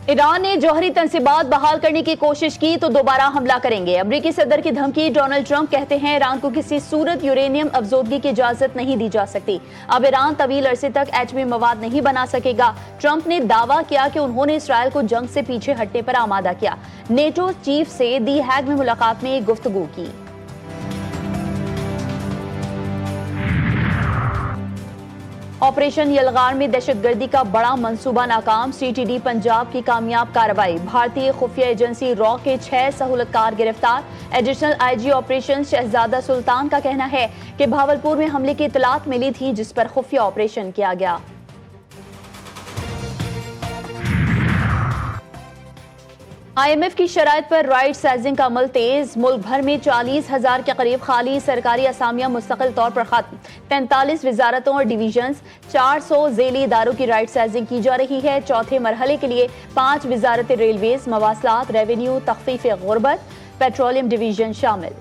Iran ने जौहरी तंसीबात बहाल करने की कोशिश की तो दोबारा हमला करेंगे। अमरीकी सदर की धमकी। डोनाल्ड ट्रंप कहते हैं ईरान को किसी सूरत यूरेनियम अफजोदगी की इजाजत नहीं दी जा सकती। अब ईरान तवील अरसे तक एटमी मवाद नहीं बना सकेगा। ट्रंप ने दावा किया कि उन्होंने इसराइल को जंग से पीछे हटने पर आमादा किया। नेटो चीफ से दी हैग में मुलाकात में गुफ्तगू की। ऑपरेशन यलगार में दहशतगर्दी का बड़ा मंसूबा नाकाम। सीटीडी पंजाब की कामयाब कार्रवाई। भारतीय खुफिया एजेंसी रॉ के 6 सहूलतकार गिरफ्तार। एडिशनल आईजी ऑपरेशन शहजादा सुल्तान का कहना है कि भावलपुर में हमले की इतलात मिली थी जिस पर खुफिया ऑपरेशन किया गया। IMF की शराइत पर राइट साइजिंग का अमल तेज। मुल्क भर में 40,000 के करीब खाली सरकारी असामियां मुस्तकिल तौर पर खत्म। 43 वजारतों और डिवीजन्स 400 झेली इदारों की राइट साइजिंग की जा रही है। चौथे मरहले के लिए 5 वजारत रेलवेज, मवासलात, रेवेन्यू, तख्फीफ गुर्बत, पेट्रोलियम डिवीजन शामिल।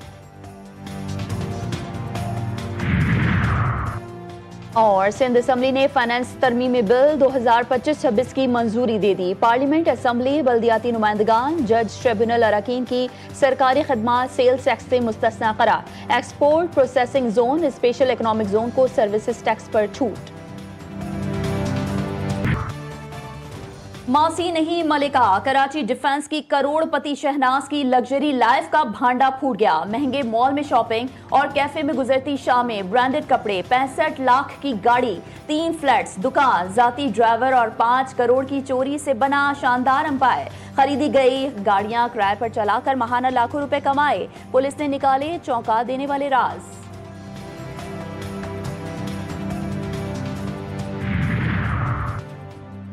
और सिंध असम्बली ने फाइनेंस तरमीमी बिल 2025-26 की मंजूरी दे दी। पार्लियामेंट, असम्बली, बल्दियाती नुमाइंदगान, जज ट्रिब्यूनल अरकान की सरकारी खदमात सेल्स टैक्स से मुस्तस्ना करार। Export processing zone, special economic zone को सर्विसेज टैक्स पर छूट। मासी नहीं मलिका। कराची डिफेंस की करोड़पति शहनाज की लग्जरी लाइफ का भांडा फूट गया। महंगे मॉल में शॉपिंग और कैफे में गुजरती शामें, ब्रांडेड कपड़े, 65 लाख की गाड़ी, 3 फ्लैट्स, दुकान, जाती ड्राइवर और 5 करोड़ की चोरी से बना शानदार अंपायर। खरीदी गई गाड़ियां किराए पर चलाकर महाना लाखों रुपए कमाए। पुलिस ने निकाले चौंका देने वाले राज।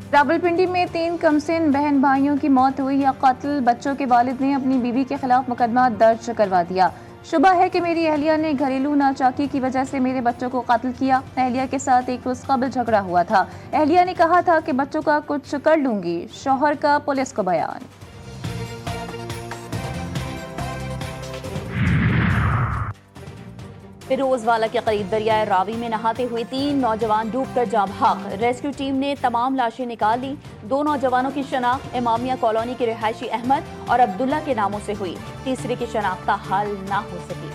रावलपिंडी में 3 कमसिन बहन भाइयों की मौत हुई या कत्ल। बच्चों के वालिद ने अपनी बीवी के खिलाफ मुकदमा दर्ज करवा दिया। शुबा है कि मेरी अहलिया ने घरेलू नाचाकी की वजह से मेरे बच्चों को कत्ल किया। अहलिया के साथ एक रोज कबल झगड़ा हुआ था। अहलिया ने कहा था कि बच्चों का कुछ कर लूंगी। शौहर का पुलिस को बयान। फिरोजवाला के करीब दरियाए रावी में नहाते हुए 3 नौजवान डूबकर जाँ भाग। रेस्क्यू टीम ने तमाम लाशें निकाल ली। 2 नौजवानों की शनाख्त इमामिया कॉलोनी के रिहायशी अहमद और अब्दुल्ला के नामों से हुई। तीसरे की शनाख्त हाल ना हो सकी।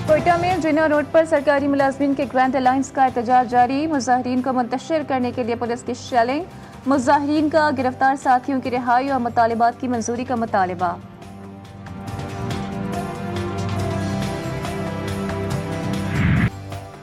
कोयटा में जिन्ना रोड पर सरकारी मुलाजमीन के ग्रैंड अलायंस का एहतजाज जारी। मुजाहिरीन को मुंतशिर करने के लिए पुलिस की शेलिंग। मुजाहिरीन का गिरफ्तार साथियों की रिहाई और मुतालिबात की मंजूरी का मुतालिबा।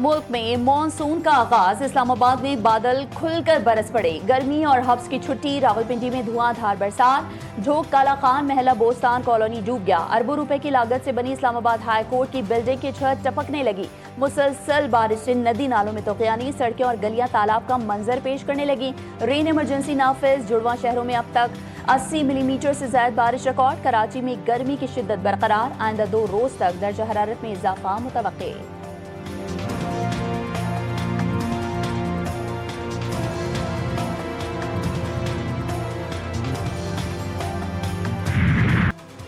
मुल्क में मॉनसून का आगाज। इस्लामाबाद में बादल खुलकर बरस पड़े। गर्मी और हब्स की छुट्टी। रावलपिंडी में धुआंधार बरसात। झोंक काला खान महला बोस्तान कॉलोनी डूब गया। अरबों रुपए की लागत से बनी इस्लामाबाद हाई कोर्ट की बिल्डिंग की छत टपकने लगी। मुसलसल बारिश से नदी नालों में तोक़यानी। सड़कें और गलियां तालाब का मंजर पेश करने लगी। रेन इमरजेंसी नाफिज। जुड़वा शहरों में अब तक 80 मिलीमीटर से ज्यादा बारिश रिकॉर्ड। कराची में गर्मी की शिद्दत बरकरार। आइंदा 2 रोज तक दर्जा हरारत में इजाफा मुतवक्के।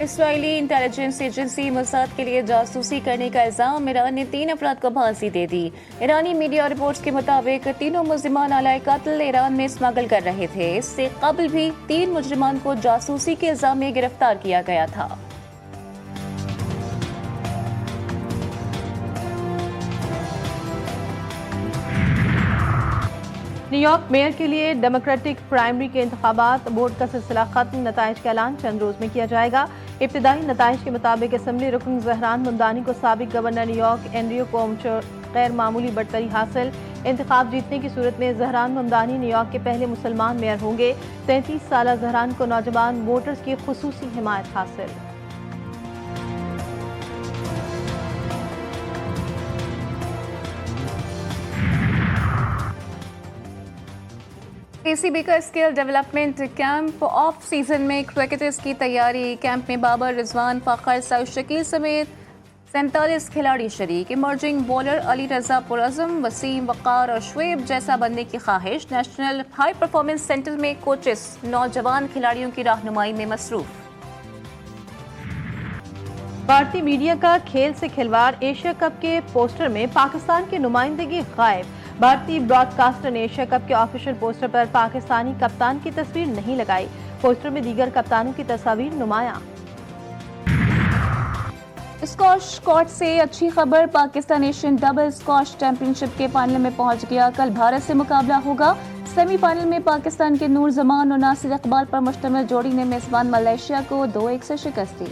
इस्राईली इंटेलिजेंस एजेंसी मोसाद के लिए जासूसी करने का इल्जाम। ईरान ने 3 अफराद को फांसी दे दी। ईरानी मीडिया रिपोर्ट्स के मुताबिक तीनों मुल्जिमान आलाए कत्ल ईरान में स्मगल कर रहे थे। इससे कबल भी 3 मुजरिमान को जासूसी के इल्जाम में गिरफ्तार किया गया था। न्यूयॉर्क मेयर के लिए डेमोक्रेटिक प्राइमरी के इंतखाबात। वोट का सिलसिला खत्म। नताइज का ऐलान चंद रोज में किया जाएगा। इब्तिदाई नताइज के मुताबिक असम्बली रुकन जहरान मुमदानी को साबिक गवर्नर न्यूयॉर्क एंड्रयू कोमचो गैर मामूली बढ़तरी हासिल। इंतखाब जीतने की सूरत में जहरान मुमदानी न्यूयॉर्क के पहले मुसलमान मेयर होंगे। 33 साल जहरान को नौजवान वोटर्स की खुसूसी हिमायत हासिल। ACB का skill development camp. Off season में क्रिकेटर्स की तैयारी। कैंप में बाबर, रिजवान, फ़खर, सऊद शकील समेत 47 खिलाड़ी शरीक। इमर्जिंग बॉलर अली रजा पुरज़म, वसीम, वक़ार और शुएब जैसा बनने की ख्वाहिश। नेशनल हाई परफॉर्मेंस सेंटर में कोचेस नौजवान खिलाड़ियों की रहनुमाई में मसरूफ। भारतीय मीडिया का खेल से खिलवाड़, एशिया कप के पोस्टर में पाकिस्तान की नुमाइंदगी गायब। भारतीय ब्रॉडकास्टर ने एशिया कप के ऑफिशियल पोस्टर पर पाकिस्तानी कप्तान की तस्वीर नहीं लगाई। पोस्टर में दीगर कप्तानों की तस्वीर नुमाया। स्कॉश कोर्ट से अच्छी खबर, Pakistan Asian double squash championship के फाइनल में पहुंच गया। कल भारत से मुकाबला होगा। सेमीफाइनल में पाकिस्तान के नूर जमान और नासिर इकबाल पर मुश्तमिल जोड़ी ने मेजबान मलेशिया को 2-1 से शिकस्त दी।